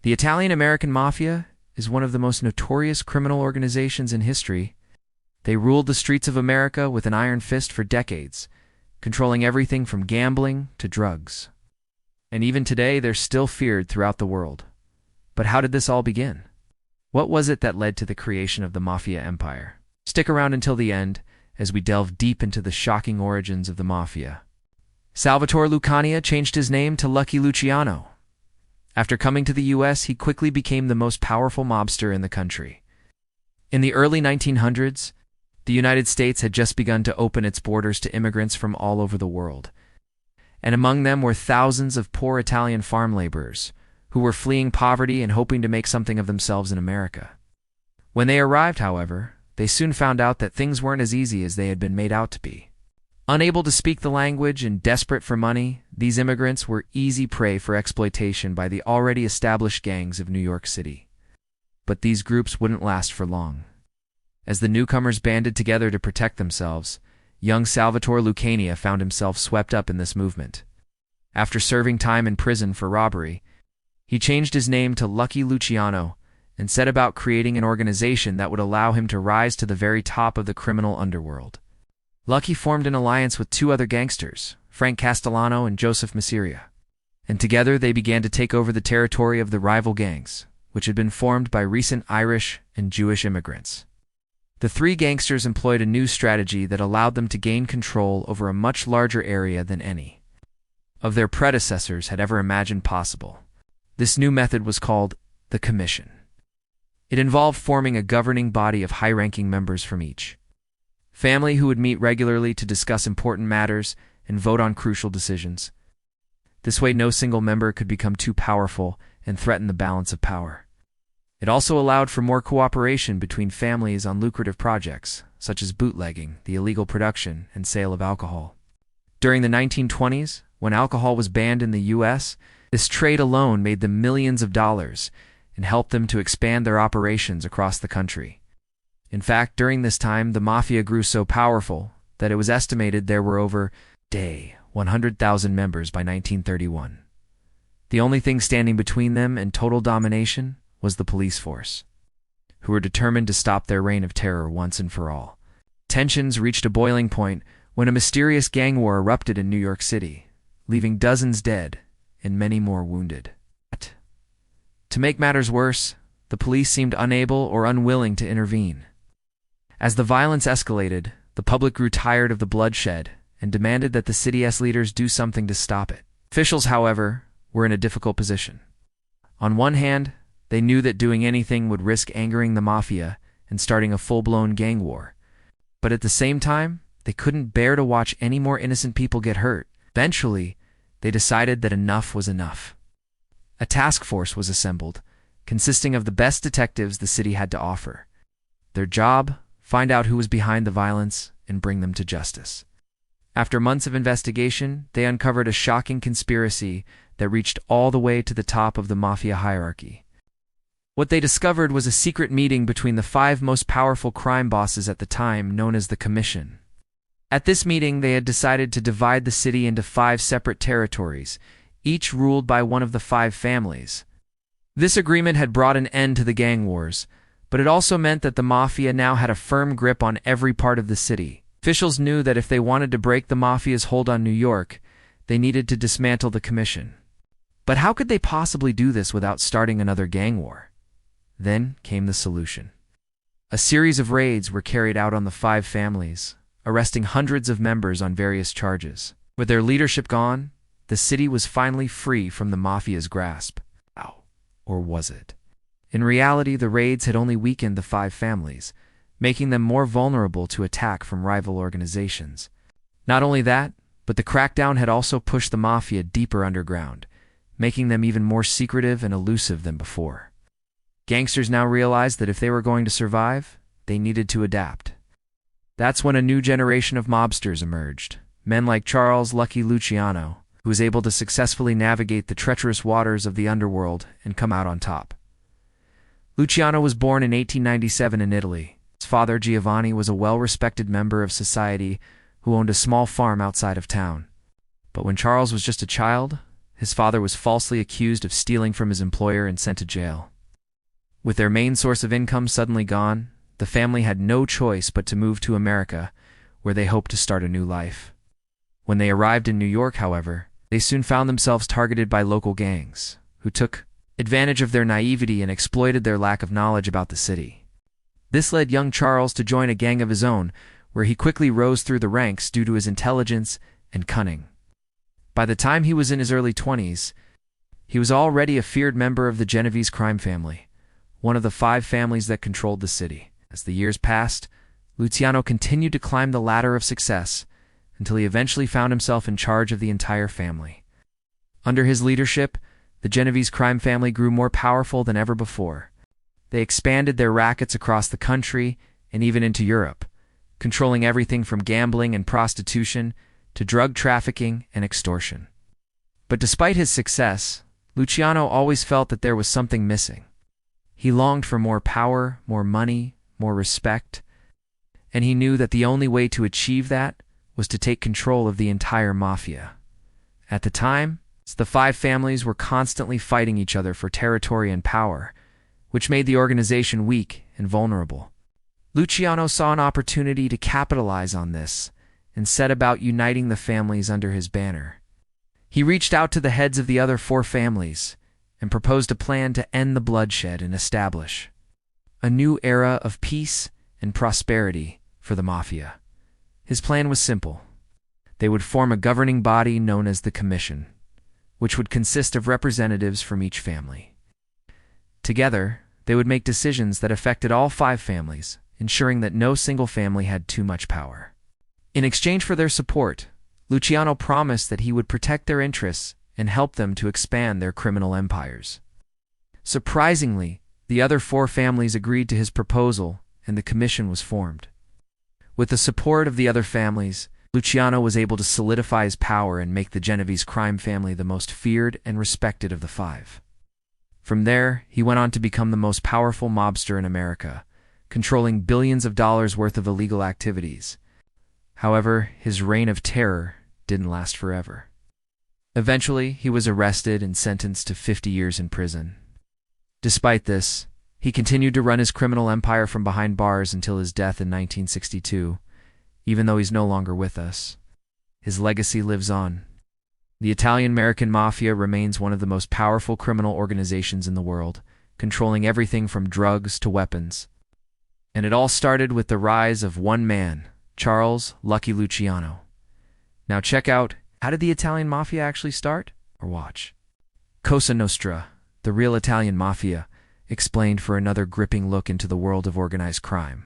The Italian-American Mafia is one of the most notorious criminal organizations in history. They ruled the streets of America with an iron fist for decades, controlling everything from gambling to drugs. And even today, they're still feared throughout the world. But how did this all begin? What was it that led to the creation of the Mafia Empire? Stick around until the end as we delve deep into the shocking origins of the Mafia. Salvatore Lucania changed his name to Lucky Luciano. After coming to the U.S., he quickly became the most powerful mobster in the country. In the early 1900s, the United States had just begun to open its borders to immigrants from all over the world. And among them were thousands of poor Italian farm laborers who were fleeing poverty and hoping to make something of themselves in America. When they arrived, however, they soon found out that things weren't as easy as they had been made out to be. Unable to speak the language and desperate for money, these immigrants were easy prey for exploitation by the already established gangs of New York City. But these groups wouldn't last for long. As the newcomers banded together to protect themselves, young Salvatore Lucania found himself swept up in this movement. After serving time in prison for robbery, he changed his name to Lucky Luciano and set about creating an organization that would allow him to rise to the very top of the criminal underworld. Lucky formed an alliance with two other gangsters, Frank Castellano and Joseph Masseria, and together they began to take over the territory of the rival gangs, which had been formed by recent Irish and Jewish immigrants. The three gangsters employed a new strategy that allowed them to gain control over a much larger area than any of their predecessors had ever imagined possible. This new method was called the Commission. It involved forming a governing body of high-ranking members from each family who would meet regularly to discuss important matters and vote on crucial decisions. This way, no single member could become too powerful and threaten the balance of power. It also allowed for more cooperation between families on lucrative projects, such as bootlegging, the illegal production and sale of alcohol. During the 1920s, when alcohol was banned in the U.S., this trade alone made them millions of dollars and helped them to expand their operations across the country. In fact, during this time, the Mafia grew so powerful that it was estimated there were over 100,000 members by 1931. The only thing standing between them and total domination was the police force, who were determined to stop their reign of terror once and for all. Tensions reached a boiling point when a mysterious gang war erupted in New York City, leaving dozens dead and many more wounded. To make matters worse, the police seemed unable or unwilling to intervene. As the violence escalated, the public grew tired of the bloodshed and demanded that the city's leaders do something to stop it. Officials, however, were in a difficult position. On one hand, they knew that doing anything would risk angering the Mafia and starting a full-blown gang war. But at the same time, they couldn't bear to watch any more innocent people get hurt. Eventually, they decided that enough was enough. A task force was assembled, consisting of the best detectives the city had to offer. Their job: find out who was behind the violence and bring them to justice. After months of investigation, they uncovered a shocking conspiracy that reached all the way to the top of the Mafia hierarchy. What they discovered was a secret meeting between the 5 most powerful crime bosses at the time, known as the Commission. At this meeting, they had decided to divide the city into 5 separate territories, each ruled by one of the 5 families. This agreement had brought an end to the gang wars, but it also meant that the Mafia now had a firm grip on every part of the city. Officials knew that if they wanted to break the Mafia's hold on New York, they needed to dismantle the Commission. But how could they possibly do this without starting another gang war? Then came the solution. A series of raids were carried out on the 5 families, arresting hundreds of members on various charges. With their leadership gone, the city was finally free from the Mafia's grasp. Or was it? In reality, the raids had only weakened the 5 families, making them more vulnerable to attack from rival organizations. Not only that, but the crackdown had also pushed the Mafia deeper underground, making them even more secretive and elusive than before. Gangsters now realized that if they were going to survive, they needed to adapt. That's when a new generation of mobsters emerged, men like Charles Lucky Luciano, who was able to successfully navigate the treacherous waters of the underworld and come out on top. Luciano was born in 1897 in Italy. His father, Giovanni, was a well-respected member of society who owned a small farm outside of town. But when Charles was just a child, his father was falsely accused of stealing from his employer and sent to jail. With their main source of income suddenly gone, the family had no choice but to move to America, where they hoped to start a new life. When they arrived in New York, however, they soon found themselves targeted by local gangs, who took advantage of their naivety and exploited their lack of knowledge about the city. This led young Charles to join a gang of his own, where he quickly rose through the ranks due to his intelligence and cunning. By the time he was in his early 20s, he was already a feared member of the Genovese crime family, one of the 5 families that controlled the city. As the years passed, Luciano continued to climb the ladder of success until he eventually found himself in charge of the entire family. Under his leadership, the Genovese crime family grew more powerful than ever before. They expanded their rackets across the country and even into Europe, controlling everything from gambling and prostitution to drug trafficking and extortion. But despite his success, Luciano always felt that there was something missing. He longed for more power, more money, more respect, and he knew that the only way to achieve that was to take control of the entire mafia. At the time, the 5 families were constantly fighting each other for territory and power, which made the organization weak and vulnerable. Luciano saw an opportunity to capitalize on this and set about uniting the families under his banner. He reached out to the heads of the other 4 families and proposed a plan to end the bloodshed and establish a new era of peace and prosperity for the mafia. His plan was simple. They would form a governing body known as the Commission, which would consist of representatives from each family. Together, they would make decisions that affected all 5 families, ensuring that no single family had too much power. In exchange for their support, Luciano promised that he would protect their interests and help them to expand their criminal empires. Surprisingly, the other 4 families agreed to his proposal, and the commission was formed. With the support of the other families, Luciano was able to solidify his power and make the Genovese crime family the most feared and respected of the 5. From there, he went on to become the most powerful mobster in America, controlling billions of dollars worth of illegal activities. However, his reign of terror didn't last forever. Eventually, he was arrested and sentenced to 50 years in prison. Despite this, he continued to run his criminal empire from behind bars until his death in 1962, even though he's no longer with us. His legacy lives on. The Italian-American Mafia remains one of the most powerful criminal organizations in the world, controlling everything from drugs to weapons. And it all started with the rise of one man, Charles "Lucky" Luciano. Now check out, how did the Italian Mafia actually start? Or watch Cosa Nostra, the real Italian Mafia, explained for another gripping look into the world of organized crime.